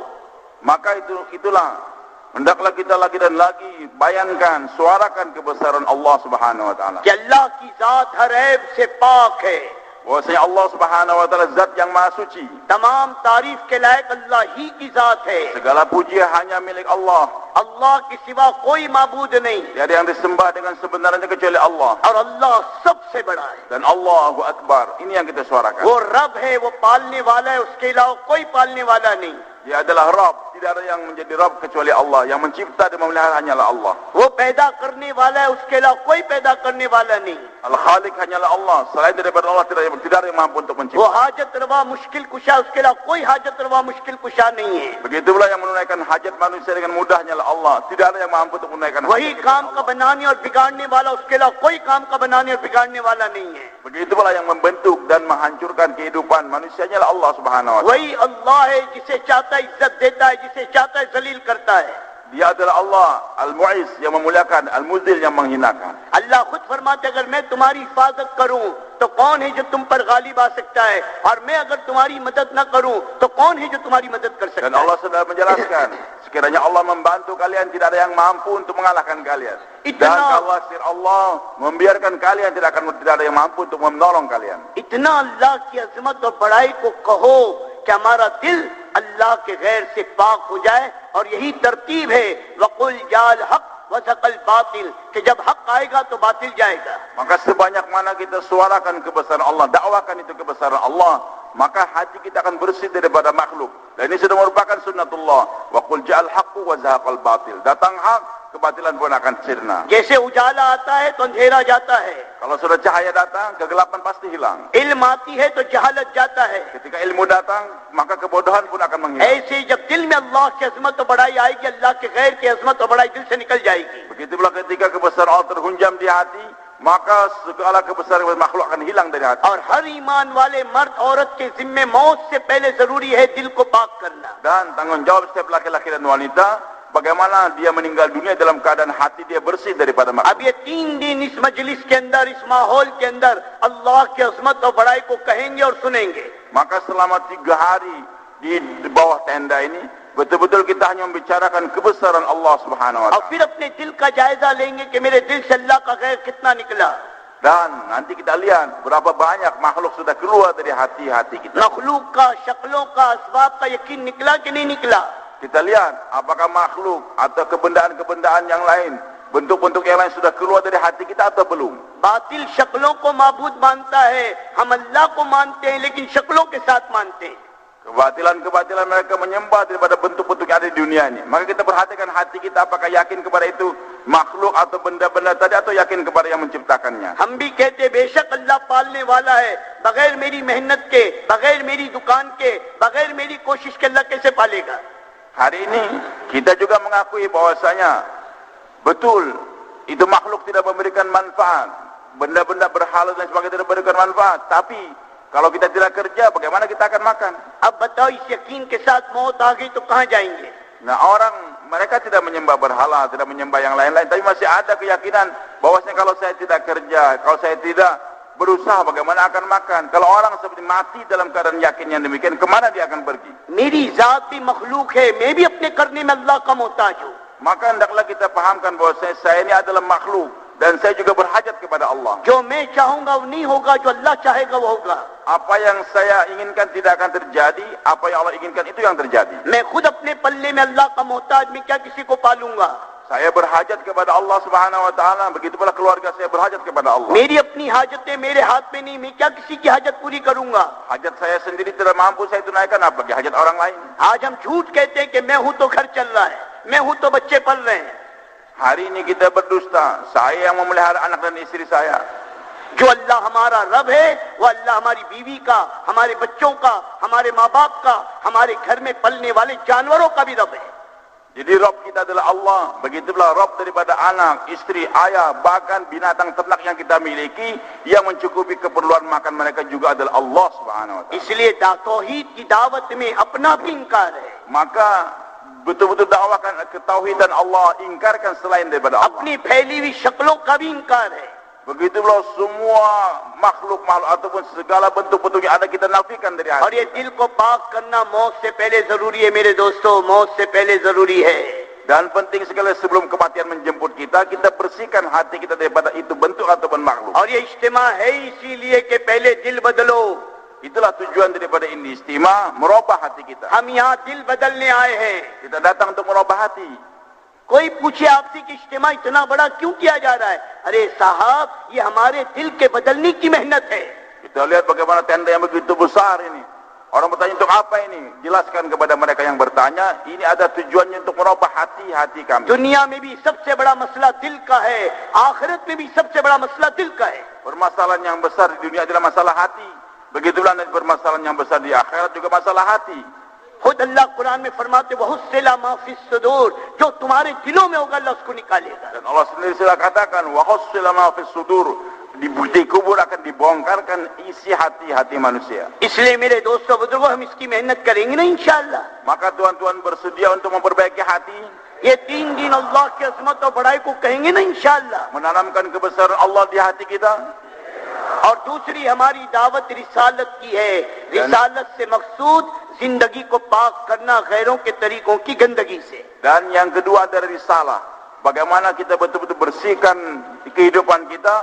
Maka itulah hendaklah kita lagi dan lagi bayangkan, suarakan kebesaran Allah Subhanahu wa taala. कि अल्लाह की जात हर ऐब से पाक है, Bahwasanya Allah Subhanahu wa taala zat yang maha suci. तमाम तारीफ के लायक अल्लाह ही की जात है। Segala puji hanya milik Allah. अल्लाह के सिवा कोई माबूद नहीं, Tiada yang disembah dengan sebenarnya kecuali Allah. और अल्लाह सबसे बड़ा है। Dan Allahu Akbar. Ini yang kita suarakan. वो रब है, वो पालने वाला है, उसके अलावा कोई पालने वाला नहीं। Dia adalah Rabb. Tidak ada yang menjadi Rabb kecuali Allah. Yang mencipta dan memelihara hanyalah Allah. वो पैदा करने वाला है, उसके अलावा कोई पैदा करने वाला नहीं। Al-Khaliq hanyalah Allah. Selain daripada Allah tidak ada yang mampu untuk वो mencipta. हाजत रवा मुश्किल कुशा, उसके अलावा कोई हाजत रवा मुश्किल कुशा नहीं है। Begitu pula yang menunaikan hajat manusia dengan mudah hanyalah Allah. Tidak ada yang mampu untuk menunaikan वही hajat. काम का बनाने और बिगाड़ने वाला, उसके अलावा कोई काम का बनाने और बिगाड़ने वाला नहीं है। Begitu pula yang membentuk dan menghancurkan kehidupan manusia hanyalah Allah Subhanahu wa taala. वही अल्लाह है, जिसे चाहता है इज्जत देता है, जिसे चाहता है जलील करता है। Dia adalah Allah Al-Mu'izz yang memuliakan, Al-Muzil yang menghinakan. अल्लाह खुद फरमाते, अगर मैं तुम्हारी हिफाजत करूं तो कौन है जो तुम पर गालिब आ सकता है, और मैं अगर तुम्हारी मदद न करूं तो कौन है जो तुम्हारी मदद कर सकता Dan है। Allah sudah menjelaskan, sekiranya Allah membantu kalian, tidak ada yang mampu untuk mengalahkan kalian. Dan kalau Allah membiarkan kalian, tidak ada yang mampu untuk menolong kalian. इतना अल्लाह की अजमत और बड़ाई को कहो कि हमारा दिल अल्लाह के गैर से पाक हो जाए, और यही तरतीब है वकुल जाल हक वज़क़ल बातिल, कि जब हक आएगा तो बातिल जाएगा। Maka sebanyak mana kita suarakan kebesaran Allah, dakwakan itu kebesaran Allah, maka hati kita akan bersih daripada makhluk. Dan ini sudah merupakan sunnatullah. Wa qul ja'al haqqu wa zahaqal batil. Datang hak, kebatilan pun akan sirna. जैसे उजाला आता है तो अंधेरा जाता है, Kalau sudah cahaya datang, kegelapan pasti hilang. इल्म आती है तो जहालत जाता है। Ketika ilmu datang, maka kebodohan pun akan menghilang. ऐसे ही जब दिल में अल्लाह की अजमत और बड़ाई आएगी, अल्लाह के गैर की अजमत और बड़ाई दिल से निकल जाएगी। Begitu pula ketika kebesaran Allah terhunjam di hati, maka segala kebesaran makhluk akan hilang dari hati. और हर ईमान वाले मर्द औरत के जिम्मे मौत से पहले जरूरी है दिल को पाक करना। Dan tanggung jawab setiap laki-laki dan wanita, bagaimana dia meninggal dunia dalam keadaan hati dia bersih daripada अब makhluk. ये 3 दिन इस मजलिस के अंदर, इस माहौल के अंदर अल्लाह की अजमत और बड़ाई को कहेंगे और सुनेंगे। Maka selama 3 hari di bawah tenda ini, betul-betul kita hanya membicarakan kebesaran Allah Subhanahu wa और taala. फिर अपने दिल का जायजा लेंगे कि मेरे दिल से अल्लाह का गैर कितना निकला। Dan nanti kita lihat berapa banyak makhluk sudah keluar dari hati-hati kita. मखलूक का, शक्लों का, असबाब का यकीन निकला कि नहीं निकला। Kita lihat apakah makhluk atau kebendaan-kebendaan yang lain, bentuk-bentuk yang lain sudah keluar dari hati kita atau belum. बातिल शक्लों को माबूद मानता है, हम अल्लाह को मानते हैं लेकिन शक्लों के साथ मानते हैं। Kebatilan-kebatilan mereka menyembah daripada bentuk-bentuk yang ada di dunia ini. Maka kita perhatikan hati kita, apakah yakin kepada itu makhluk atau benda-benda tadi, atau yakin kepada yang menciptakannya. हम भी कहते बेशक अल्लाह पालने वाला है, बगैर मेरी मेहनत के, बगैर मेरी दुकान के, बगैर मेरी कोशिश के अल्लाह कैसे पालेगा। Hari ini kita juga mengakui bahwasanya betul itu makhluk tidak memberikan manfaat, benda-benda berhala dan sebagainya tidak memberikan manfaat, tapi Kalau kita tidak kerja, bagaimana kita akan makan? अब बताओ इस यकीन के साथ मौत आ गई तो कहाँ जाएंगे? Nah, orang mereka tidak menyembah berhala, tidak menyembah yang lain-lain, tapi masih ada keyakinan bahwasanya kalau saya tidak kerja, kalau saya tidak berusaha, bagaimana akan makan? Kalau orang seperti mati dalam keadaan yakin yang demikian, kemana dia akan pergi? मेरी जात भी मखलूक है, मैं भी अपने करने में अल्लाह का मोहताज हूँ. Maka hendaklah kita pahamkan bahwasanya saya ini adalah makhluk dan saya juga berhajat kepada Allah. जो मैं चाहूंगा वो नहीं होगा, जो अल्लाह चाहेगा वो होगा. Apa yang saya inginkan tidak akan terjadi, apa yang Allah inginkan itu yang terjadi. मैं खुद अपने पल्ले में अल्लाह का मोहताज, मैं क्या किसी को पालूंगा? Saya berhajat kepada Allah Subhanahu wa taala, begitu pula keluarga saya berhajat kepada Allah. मेरी अपनी हाजतें मेरे हाथ में नहीं, मैं क्या किसी की हाजत पूरी करूंगा? Hajat saya sendiri tidak mampu saya tunaikan, apalagi hajat orang lain. आज हम झूठ कहते हैं कि मैं हूं तो घर चल रहा है, मैं हूं तो बच्चे पल रहे हैं. Hari ini kita berdusta, saya yang memelihara anak dan istri saya. जो अल्लाह हमारा रब है वो अल्लाह हमारी बीवी का, हमारे बच्चों का, हमारे माँ बाप का, हमारे घर में पलने वाले जानवरों का भी रब है. Jadi Rabb kita adalah Allah, begitulah Rabb daripada anak, istri, ayah, bahkan binatang ternak yang kita miliki, yang mencukupi keperluan makan mereka juga adalah Allah Subhanahu wa taala. इसलिए तौहीद की दावत में अपना भी इंकार है. Maka betul-betul dakwakan ketauhidan Allah, ingkarkan selain daripada Allah. अपनी फैली हुई शक्लों का भी इंकार है. Begitulah semua makhluk-makhluk ataupun segala bentuk-bentuk yang ada kita nafikan dari और hati. ये दिल को पाक करना मौत से पहले जरूरी है मेरे दोस्तों, मौत से पहले जरूरी है. Dan penting sekali sebelum kematian menjemput kita, kita bersihkan hati kita daripada itu bentuk ataupun makhluk. और ये इज्तिमा है इसीलिए कि पहले दिल बदलो. Itulah tujuan daripada ini istimewa, merubah hati kita. हम यहाँ दिल बदलने आए हैं. Kita datang untuk merubah hati. कोई पूछे आपसे कि इज्तिमा इतना बड़ा क्यों किया जा रहा है? अरे साहब, ये हमारे दिल के बदलने की मेहनत है. Kita lihat bagaimana tenda yang begitu besar ini. Orang bertanya untuk apa ini? Jelaskan kepada mereka yang bertanya, ini ada tujuannya untuk merubah hati-hati kami. दुनिया में भी सबसे बड़ा मसला दिल का है, आखिरत में भी सबसे बड़ा मसला दिल का है. Permasalahan yang besar di dunia adalah masalah hati. Begitulah permasalahan yang besar di akhirat juga masalah hati. खुद अल्लाह कुरान में फरमाते वहुस्सिला मा फिस सुदूर, जो तुम्हारे दिलों में होगा अल्लाह उसको निकालेगा. Dan Allah sendiri sudah katakan, wa hussila ma fis sudur, di kubur akan dibongkarkan isi hati-hati manusia. इसलिए मेरे दोस्तों बुजुर्गों, हम इसकी मेहनत करेंगे ना इंशाअल्लाह. Maka tuan-tuan bersedia untuk memperbaiki hati, ये 3 दिन अल्लाह की अजमत और बड़ाई को कहेंगे ना इंशाअल्लाह. menanamkan kebesaran Allah di hati kita. और दूसरी हमारी दावत रिसालत की है. रिसालत से मकसूद जिंदगी को पाक करना गैरों के तरीकों की गंदगी से. Dan yang kedua dari risalah, bagaimana kita betul-betul bersihkan kehidupan kita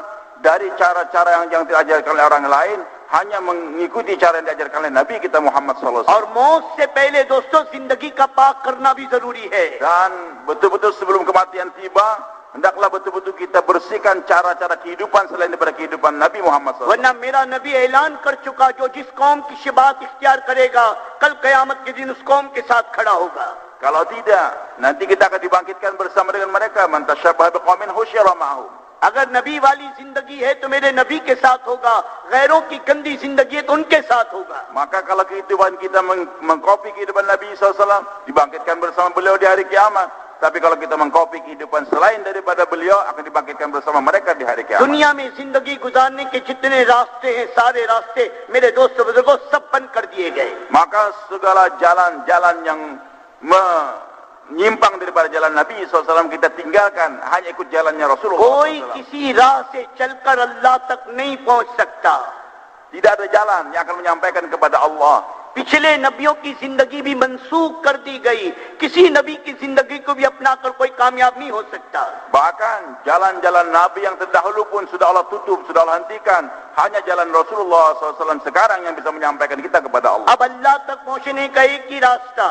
dari cara-cara yang diajarkan oleh orang lain, hanya mengikuti cara yang diajarkan oleh Nabi kita Muhammad sallallahu alaihi और wasallam. मौत से पहले दोस्तों जिंदगी का पाक करना भी जरूरी है. Dan betul-betul sebelum kematian tiba, hendaklah betul-betul kita bersihkan cara-cara kehidupan selain daripada kehidupan Nabi Muhammad SAW. वरना मेरा नबी ऐलान कर चुका, जो जिस कौम की शिबात इख्तियार करेगा कल कयामत के दिन उस कौम के साथ खड़ा होगा. Kalau tidak, nanti kita akan dibangkitkan bersama dengan mereka. Man tashabbaha biqaumin husyira ma'ahum. अगर नबी वाली जिंदगी है तो मेरे नबी के साथ होगा, गैरों की गंदी जिंदगी है तो उनके साथ होगा. Maka kalau kehidupan kita mengkopi kehidupan Nabi SAW, dibangkitkan bersama beliau di hari kiamat. Tapi kalau kita mengkopi kehidupan selain daripada beliau, akan dibangkitkan bersama mereka di hari kiamat. दुनिया में जिंदगी गुजारने के जितने रास्ते हैं, सारे रास्ते मेरे दोस्तों बुजुर्गों सब बंद कर दिए गए. Maka segala jalan-jalan yang menyimpang daripada jalan Nabi SAW kita tinggalkan, hanya ikut jalannya Rasulullah कोई SAW. किसी राह से चलकर अल्लाह तक नहीं पहुंच सकता. Tidak ada jalan yang akan menyampaikan kepada Allah. पिछले नबियों की जिंदगी भी मंसूख कर दी गई. किसी नबी की जिंदगी को भी अपनाकर कोई कामयाब नहीं हो सकता. Bahkan jalan-jalan Nabi yang terdahulu pun sudah Allah tutup, sudah Allah hentikan. Hanya jalan Rasulullah SAW sekarang yang bisa menyampaikan kita kepada Allah. अब अल्लाह तक पहुंचने का एक ही रास्ता,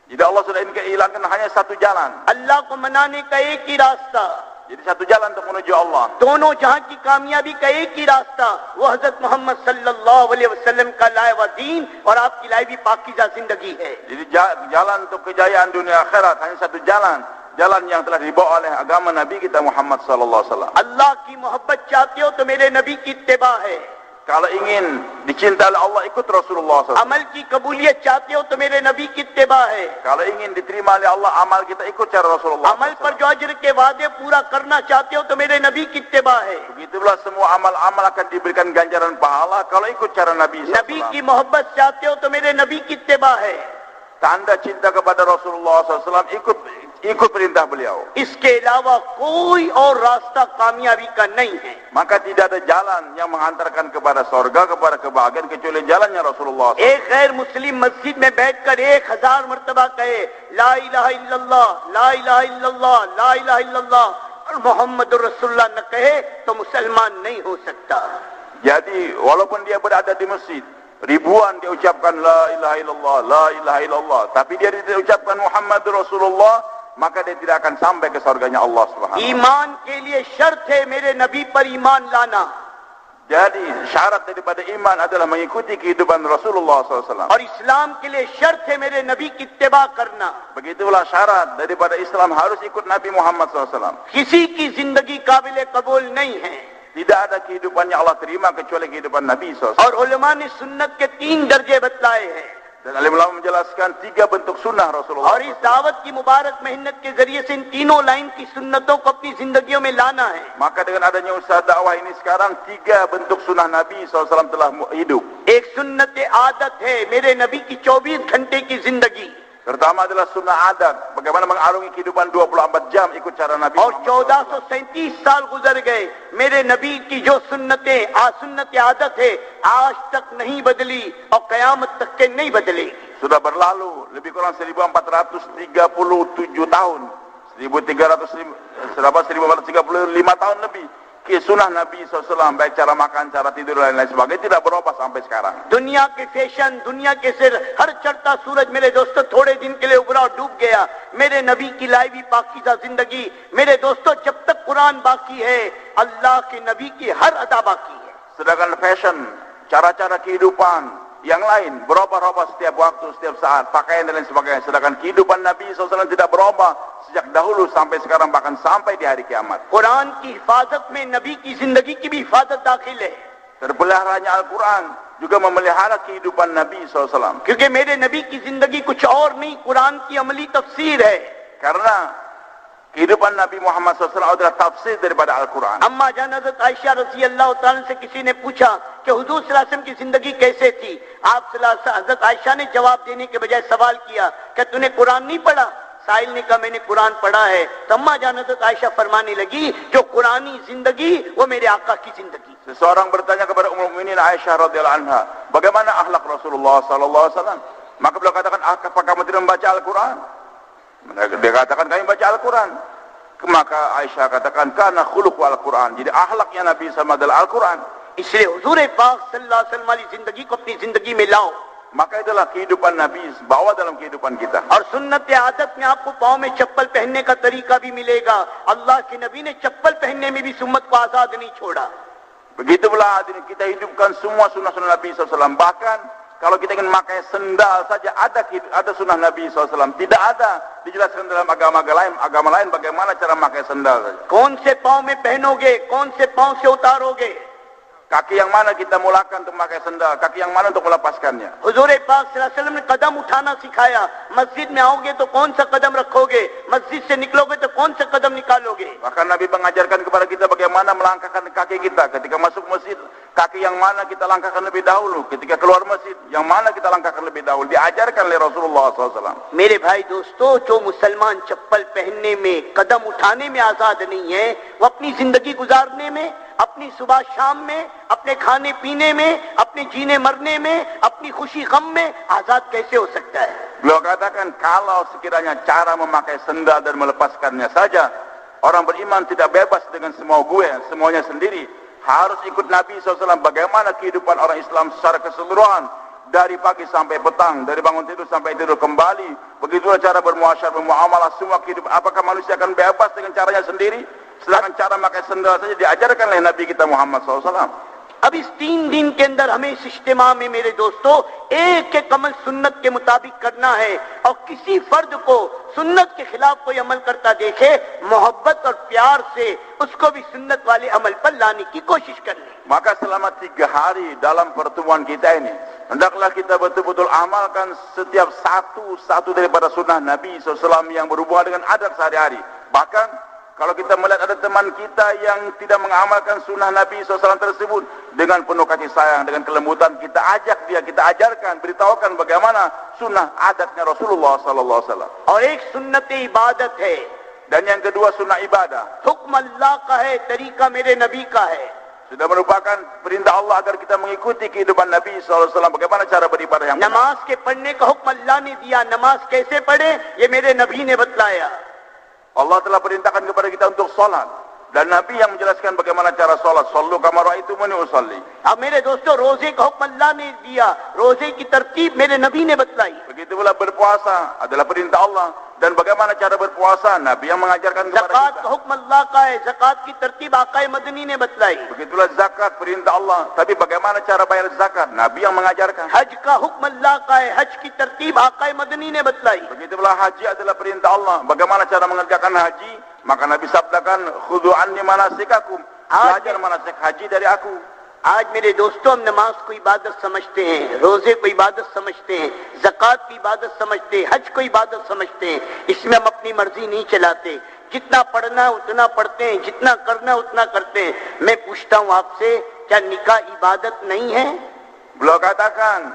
Jadi Allah sudah hilangkan hanya satu jalan. अल्लाह को मनाने का एक ही रास्ता, Jadi satu jalan untuk menuju Allah. दोनों जहां की कामयाबी का एक ही रास्ता, वो हजरत मोहम्मद सल्लल्लाहु अलैहि वसल्लम का लाया हुआ दीन और आपकी लाई भी पाकीज़ा जिंदगी है. Jadi jalan untuk kejayaan dunia akhirat hanya satu jalan. Jalan yang telah dibawa oleh agama Nabi kita Muhammad sallallahu alaihi wasallam. अल्लाह की मोहब्बत चाहते हो तो मेरे नबी की इत्तिबा है. Kalau ingin dicintai oleh Allah, ikut Rasulullah SAW. अमल की कबूलियत चाहते हो तो मेरे नबी की इत्तिबा है। Kalau ingin diterima oleh Allah, amal kita ikut cara Rasulullah. अमल पर जो अजर के वादे पूरा करना चाहते हो तो मेरे नबी की इत्तिबा है। Begitulah semua amal-amal akan diberikan ganjaran pahala kalau ikut cara Nabi SAW. नबी की मोहब्बत चाहते हो तो मेरे नबी की इत्तिबा है। Tanda cinta kepada Rasulullah SAW, ikut perintah beliau. इसके अलावा कोई और रास्ता कामयाबी का नहीं है। Maka tidak ada jalan yang menghantarkan kepada surga, kepada kebahagiaan kecuali jalannya Rasulullah SAW. एक गैर मुस्लिम मस्जिद में बैठकर 1000 मर्तबा कहे ला इलाहा इल्लल्लाह, ला इलाहा इल्लल्लाह, ला इलाहा इल्लल्लाह और मोहम्मदुर रसूलुल्लाह न कहे तो मुसलमान नहीं हो सकता। Jadi walaupun dia berada di masjid, ribuan dia ucapkan la ilaha illallah, la ilaha illallah, tapi dia tidak ucapkan Muhammadur Rasulullah, maka dia tidak akan sampai ke surganya Allah Subhanahu wa taala. ईमान के लिए शर्त है मेरे नबी पर ईमान लाना। Jadi syarat daripada iman adalah mengikuti kehidupan Rasulullah SAW. और इस्लाम के लिए शर्त है मेरे नबी की इत्तिबा करना। Begitulah syarat daripada Islam, harus ikut Nabi Muhammad SAW. किसी की जिंदगी काबिल कबूल नहीं है। Tidak ada kehidupan yang Allah terima kecuali kehidupan Nabi SAW. और उलमा ने सुन्नत के 3 दर्जे बतलाए हैं। Dan alim ulama menjelaskan 3 bentuk sunnah Rasulullah. और इस दावत की मुबारक मेहनत के जरिए से इन तीनों लाइन की सुन्नतों को अपनी जिंदगियों में लाना है। Maka dengan adanya usaha dakwah ini sekarang 3 bentuk sunnah Nabi SAW telah hidup. एक सुन्नत आदत है मेरे नबी की 24 घंटे की जिंदगी। Pertama adalah sunnah adat, bagaimana mengarungi kehidupan 24 jam ikut cara Nabi. और 1437 साल गुजर गए, मेरे नबी की जो सुन्नतें सुन्नत आदत है आज तक नहीं बदली और कयामत तक के नहीं बदलेगी। Sudah berlalu lebih kurang 1437 tahun, 1435 tahun lebih. Sunnah Nabi SAW, baik cara makan, cara tidur dan lain sebagainya tidak berubah sampai sekarang. दुनिया के फैशन, दुनिया के सिर, हर चढ़ता सूरज मेरे दोस्तों थोड़े दिन के लिए उभरा और डूब गया। मेरे नबी की लाइवी पाकीज़ा जिंदगी, मेरे दोस्तों जब तक कुरान बाकी है अल्लाह के नबी की हर अदा बाकी है। Sedangkan fashion, cara-cara kehidupan yang lain berubah-ubah setiap waktu, setiap saat, pakaian dan lain sebagainya. Sedangkan kehidupan Nabi SAW tidak berubah sejak dahulu sampai sekarang, bahkan sampai di hari kiamat. Quran की हिफाजत में नबी की जिंदगी की भी हिफाजत दाखिल है। Terpeliharanya Al-Quran juga memelihara kehidupan Nabi SAW. क्योंकि मेरे नबी की जिंदगी कुछ और नहीं, कुरान की अमली तफसीर है। Karena kehidupan Nabi Muhammad SAW adalah tafsir daripada Al-Quran. अम्मा जान हज़रत आयशा रज़ी अल्लाह तआला से किसी ने पूछा कि हुजूर सल्लल्लाहु अलैहि वसल्लम की जिंदगी कैसे थी। आप हज़रत आयशा ने जवाब देने के बजाय सवाल किया कि तूने कुरान नहीं पढ़ा? साहिल ने कहा मैंने कुरान पढ़ा है। तो अम्मा जान हज़रत आयशा फरमाने लगी जो कुरानी जिंदगी वो मेरे आका की जिंदगी। Seseorang bertanya kepada Ummul Mukminin Aisyah radhiyallahu anha, bagaimana akhlak Rasulullah sallallahu alaihi wasallam? Maka beliau katakan, apakah kamu tidak membaca Al-Quran? Dia katakan, kami baca Al-Quran. Maka Aisyah katakan, karena khuluq Al-Quran. Jadi akhlaknya Nabi SAW adalah Al-Quran. इसलिए हुजूर पाक सल्लल्लाहु अलैहि वसल्लम वाली जिंदगी को अपनी जिंदगी में लाओ। Maka itulah kehidupan Nabi, bawa dalam kehidupan kita. और सुन्नत आदत में आपको पाँव में चप्पल पहनने का तरीका भी मिलेगा। अल्लाह के नबी ने चप्पल पहनने में भी सुन्नत को आजाद नहीं छोड़ा। Begitu pula kita hidupkan semua sunnah-sunnah Nabi SAW. Bahkan kalau kita ingin pakai sendal saja ada sunnah Nabi SAW. Tidak ada dijelaskan dalam agama lain bagaimana cara memakai sendal saja. कौन से पाँव में पहनोगे, कौन से पाँव से उतारोगे? Kaki yang mana kita mulakan untuk memakai sendal, kaki yang mana untuk melepaskannya. हुजूर पाक सल्लल्लाहु अलैहि वसल्लम ने कदम उठाना सिखाया। मस्जिद में आओगे तो कौन सा कदम रखोगे, मस्जिद से निकलोगे तो कौन सा कदम निकालोगे। Bahkan Nabi mengajarkan kepada kita bagaimana melangkahkan kaki kita ketika masuk masjid. Kaki yang mana kita langkahkan lebih dahulu, ketika keluar masjid yang mana kita langkahkan lebih dahulu, diajarkan oleh Rasulullah SAW. मेरे भाई दोस्तों, जो मुसलमान चप्पल पहनने में, कदम उठाने में आजाद नहीं है, वो अपनी जिंदगी गुजारने में, अपनी सुबह शाम में, अपने खाने पीने में, अपने जीने मरने में, अपनी खुशी गम में आजाद कैसे हो सकता है। Beliau katakan, kalau sekiranya cara memakai sendal dan melepaskannya saja, orang beriman tidak bebas dengan semuanya sendiri. Harus ikut Nabi SAW bagaimana kehidupan orang Islam secara keseluruhan. Dari pagi sampai petang, dari bangun tidur sampai tidur kembali. Begitulah cara bermuasyarah, bermuamalah, semua kehidupan. Apakah manusia akan bebas dengan caranya sendiri? Sedangkan cara memakai sendal saja diajarkan oleh Nabi kita Muhammad SAW. अब इस 3 दिन के अंदर हमें इस इज्तिमा में मेरे दोस्तों एक एक अमल सुन्नत के मुताबिक करना है, और किसी फर्द को सुन्नत के खिलाफ कोई अमल करता देखे, मोहब्बत और प्यार से उसको भी सुन्नत वाले अमल पर लाने की कोशिश करनी. Maka selama 3 hari dalam pertemuan kita ini, hendaklah kita betul-betul amalkan setiap satu daripada sunnah Nabi SAW yang berhubungan dengan adat sehari-hari. Bahkan kalau kita melihat ada teman kita yang tidak mengamalkan sunnah Nabi SAW tersebut, dengan penuh kasih sayang, dengan kelembutan, kita ajak dia, kita ajarkan, beritahukan bagaimana sunnah adatnya Rasulullah SAW. और एक सुन्नत इबादत है, Dan yang kedua sunnah ibadah. हुक्म अल्लाह का है, तरीका मेरे नबी का है. Sudah merupakan perintah Allah agar kita mengikuti kehidupan Nabi SAW, bagaimana cara beribadah yang benar. नमाज के पढ़ने का हुक्म अल्लाह ने दिया, नमाज कैसे पढ़े ये मेरे नबी ने बतलाया. Allah telah perintahkan kepada kita untuk salat, dan Nabi yang menjelaskan bagaimana cara salat. Sallu kama ra'aitumuni usalli. अब मेरे दोस्तों रोजे का हुक्म अल्लाह ने दिया, रोजे की तरतीब मेरे नबी ने बतलाई. Begitu pula berpuasa adalah perintah Allah, dan bagaimana cara berpuasa Nabi yang mengajarkan kepada ज़कात kita. का हुक्म अल्लाह का है, ज़कात की तरतीब आकाए मदनी ने बतलाई. Begitulah zakat perintah Allah, tapi bagaimana cara bayar zakat Nabi yang mengajarkan. हज का हुक्म अल्लाह का है, हज की तरतीब आकाए मदनी ने बतलाई. Begitu pula haji adalah perintah Allah, bagaimana cara mengerjakan haji, maka Nabi sabdakan khudhu anni manasikakum, belajar manasik haji dari aku. आज मेरे दोस्तों हम नमाज को इबादत समझते हैं, रोजे को इबादत समझते हैं, ज़कात की इबादत समझते हैं, हज को इबादत समझते हैं. इसमें हम अपनी मर्जी नहीं चलाते, जितना पढ़ना है उतना पढ़ते हैं, जितना करना है उतना करते हैं. मैं पूछता हूँ आपसे, क्या निकाह इबादत नहीं है? Beliau katakan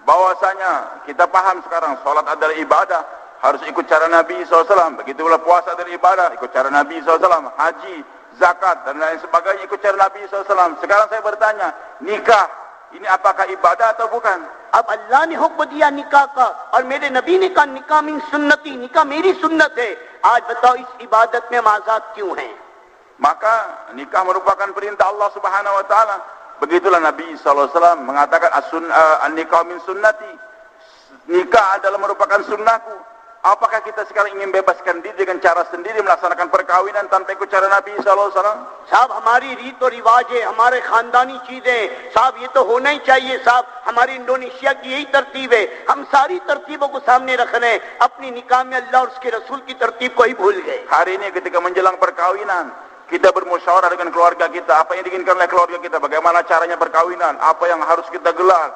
bahwasanya kita paham sekarang salat adalah ibadah, harus ikut cara Nabi SAW. Begitu pula puasa adalah ibadah, ikut cara Nabi SAW. Haji, zakat dan lain sebagainya ikut cara Nabi SAW. Sekarang saya bertanya, nikah ini apakah ibadah atau bukan? अब अल्लाह ने हुक्म दिया निकाह का, और मेरे नबी ने कहा निकाह मिन सुन्नती, निकाह मेरी सुन्नत है. आज बताओ इस इबादत में हम आजाद क्यों हैं? Maka nikah merupakan perintah Allah Subhanahu Wa Taala. Begitulah Nabi SAW mengatakan an-nikah min sunnati. Nikah adalah merupakan sunnahku. Apakah kita sekarang ingin bebaskan diri dengan cara sendiri melaksanakan perkawinan tanpa ikut cara Nabi SAW? साहब हमारी रीत और रिवाज है, हमारे खानदानी चीजें, साहब ये तो होना ही चाहिए. साहब हमारी इंडोनेशिया की यही तरतीब है, हम सारी तरतीबों को सामने रख रहे हैं, अपनी निकाह में अल्लाह और उसके रसूल की तरतीब को ही भूल गए. Hari ini ketika menjelang perkawinan, kita bermusyawarah dengan keluarga kita, apa yang diinginkan oleh keluarga kita, bagaimana caranya perkawinan, apa yang harus kita gelar,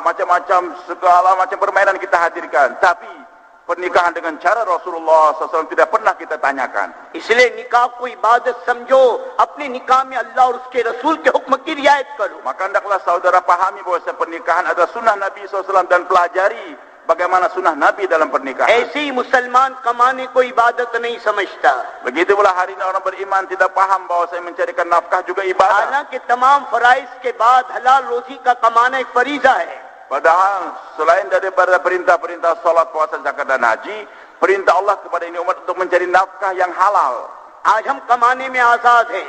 macam-macam segala macam permainan kita hadirkan. Tapi pernikahan dengan cara Rasulullah SAW tidak pernah kita tanyakan. इसलिए निकाह को इबादत समझो, अपने निकाह में अल्लाह और उसके रसूल के हुक्म की रियायत करो. Maka hendaklah saudara pahami bahwa pernikahan adalah sunnah Nabi SAW dan pelajari bagaimana sunnah Nabi dalam pernikahan. ऐसे ही मुसलमान कमाने को इबादत नहीं समझता. Begitu pula hari ini orang beriman tidak paham bahwa saya mencarikan nafkah juga ibadah. हालांकि तमाम फराइज के बाद हलाल रोजी का कमाना एक फरीजा है. Padahal selain daripada perintah-perintah salat, puasa, zakat dan haji, perintah Allah kepada ini umat untuk mencari nafkah yang halal. आज हम कमाने में आजाद हैं.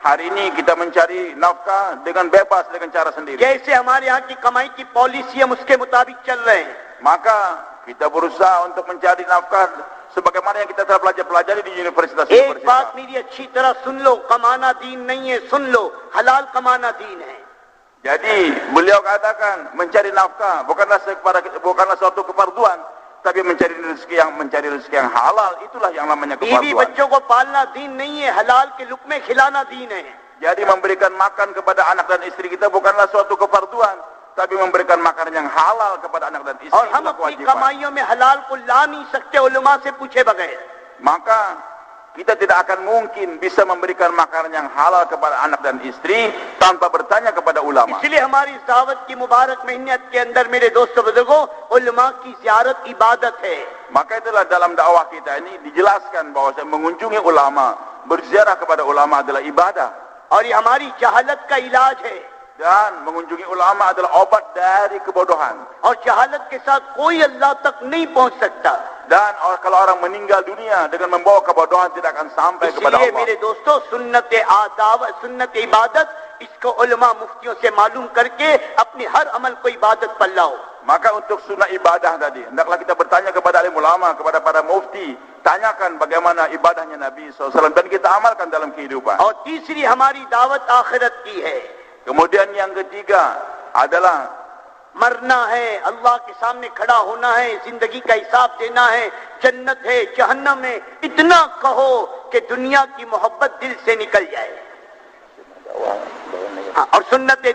Hari ini kita mencari nafkah dengan bebas dengan cara sendiri. जैसे हमारे यहाँ की कमाई की पॉलिसी हम उसके मुताबिक चल रहे हैं. Maka kita berusaha untuk mencari nafkah sebagaimana yang kita telah pelajari di एक universitas-universitas. बात मेरी अच्छी तरह सुन लो, कमाना दीन नहीं है, सुन लो, हलाल कमाना दीन है. Jadi beliau katakan mencari nafkah bukanlah suatu kefarduan, tapi mencari rezeki yang halal itulah yang namanya बीवी kefarduan. बच्चों को पालना दीन नहीं है, हलाल के लुकमे खिलाना दीन है. Jadi memberikan makan kepada anak dan istri kita bukanlah suatu kefarduan, tapi memberikan makanan yang halal kepada anak dan istri और हम itulah अपनी kewajiban. कमाइयों में हलाल को ला नहीं सकते उलमा से पूछे बगैर. Maka kita tidak akan mungkin bisa memberikan makanan yang halal kepada anak dan istri tanpa bertanya kepada ulama. इसलिए हमारी इस दावत की मुबारक मेहनत के अंदर मेरे दोस्तों बुजुर्गों, उलमा की ज़ियारत इबादत है. Maka itulah dalam dakwah kita ini dijelaskan bahwa mengunjungi ulama, berziarah kepada ulama adalah ibadah. और ये हमारी जहालत का इलाज है. Dan mengunjungi ulama adalah obat dari kebodohan. और जहालत के साथ कोई अल्लाह तक नहीं पहुंच सकता. Dan kalau orang meninggal dunia dengan membawa kebodohan tidak akan sampai kepada इसलिए Allah. मेरे दोस्तों सुन्नत आदाब, सुन्नत इबादत, इसको उलमा मुफ्तियों से मालूम करके अपने हर अमल को इबादत पर लाओ. Maka untuk sunnah ibadah tadi, hendaklah kita bertanya kepada alim ulama, kepada para mufti, tanyakan bagaimana ibadahnya Nabi SAW dan kita amalkan dalam kehidupan. और तीसरी हमारी दावत आखिरत की है. Kemudian yang ketiga adalah मरना है, अल्लाह के सामने खड़ा होना है, जिंदगी का हिसाब देना है, जन्नत है, जहन्नम है, इतना कहो कि दुनिया की मोहब्बत दिल से निकल जाए। और सुन्नत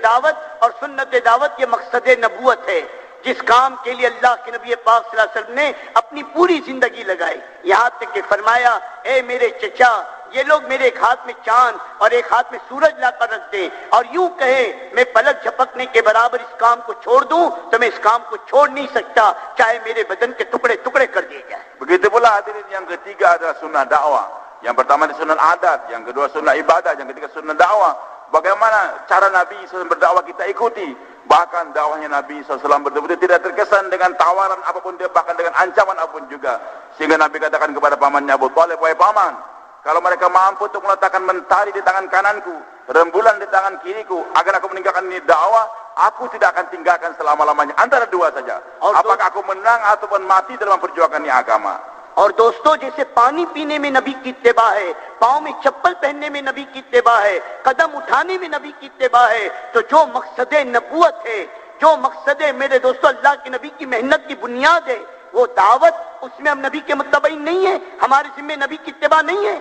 दावत ये मकसद नबूवत है, जिस काम के लिए अल्लाह के नबी पाक सल्लल्लाहु अलैहि वसल्लम ने अपनी पूरी जिंदगी लगाई। यहाँ तक कि फरमाया, ए मेरे चचा, ये लोग मेरे एक हाथ में चांद और एक हाथ में सूरज लाकर रख दें और यूं कहे मैं पलक झपकने के बराबर इस काम को छोड़ दूं, तो मैं इस काम को छोड़ नहीं सकता, चाहे मेरे बदन के टुकड़े टुकड़े कर दिए जाए। Begitu pula hadirin, yang ketiga adalah sunnah dakwah. Yang pertama di sunnah adat, yang kedua sunnah ibadah, yang ketiga sunnah dakwah. Bagaimana cara Nabi SAW berdakwah kita ikuti. Bahkan dakwahnya Nabi SAW betul-betul tidak terkesan dengan tawaran apapun, dia bahkan dengan ancaman apapun juga. Sehingga Nabi katakan kepada pamannya Abu Thalib, wahai paman, kalau mereka mampu untuk meletakkan mentari di tangan kananku, rembulan di tangan kiriku, agar aku meninggalkan ini dakwah, aku tidak akan tinggalkan selama-lamanya. Antara dua saja. Apakah aku menang ataupun mati dalam memperjuangkan ini agama. और दोस्तों, जैसे पानी पीने में नबी की इत्तिबा है, पाँव में चप्पल पहनने में नबी की इत्तिबा है, कदम उठाने में नबी की इत्तिबा है, तो जो मकसद नबूवत है, जो मकसद मेरे दोस्तों अल्लाह के नबी की मेहनत की बुनियाद है, वो दावत, उसमें हम नबी के मुत्तबईन नहीं है, हमारे जिम्मे नबी की इत्तिबा नहीं है।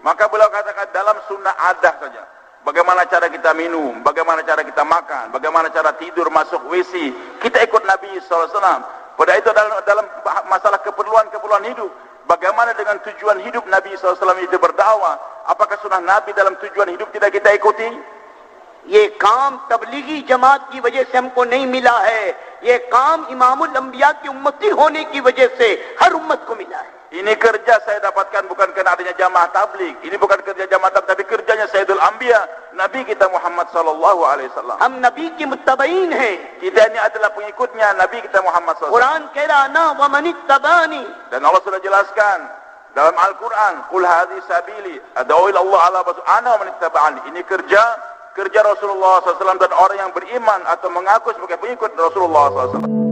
Maka beliau katakan dalam sunnah adah saja. Bagaimana cara kita minum, bagaimana cara kita makan, bagaimana cara tidur, masuk WC, kita ikut Nabi SAW. Pada itu dalam masalah keperluan hidup, bagaimana dengan tujuan hidup Nabi SAW itu berdakwah, apakah sunnah Nabi dalam tujuan hidup tidak kita ikuti? ये काम तबलीगी जमात की वजह से हमको नहीं मिला है, ये काम इमामुल अंबिया की उम्मती होने की वजह से हर उम्मत को मिला है। Ini kerja saya dapatkan bukan karena adanya jamaah tabligh. Ini bukan kerja jamaah tabligh, tapi kerjanya Sayyidul Anbiya, Nabi kita Muhammad sallallahu alaihi wasallam. हम नबी के मुत्तबईन हैं। Kita ini adalah pengikutnya Nabi kita Muhammad sallallahu alaihi wasallam. Quran कह रहा ना व मन इत्तबानी, Dan Allah sudah jelaskan dalam Al-Qur'an, "Qul hadhihi sabili ad'u ila Allah ala basir ana wa man ittaba'ani." Ini kerja Rasulullah SAW dan orang yang beriman atau mengaku sebagai pengikut Rasulullah SAW.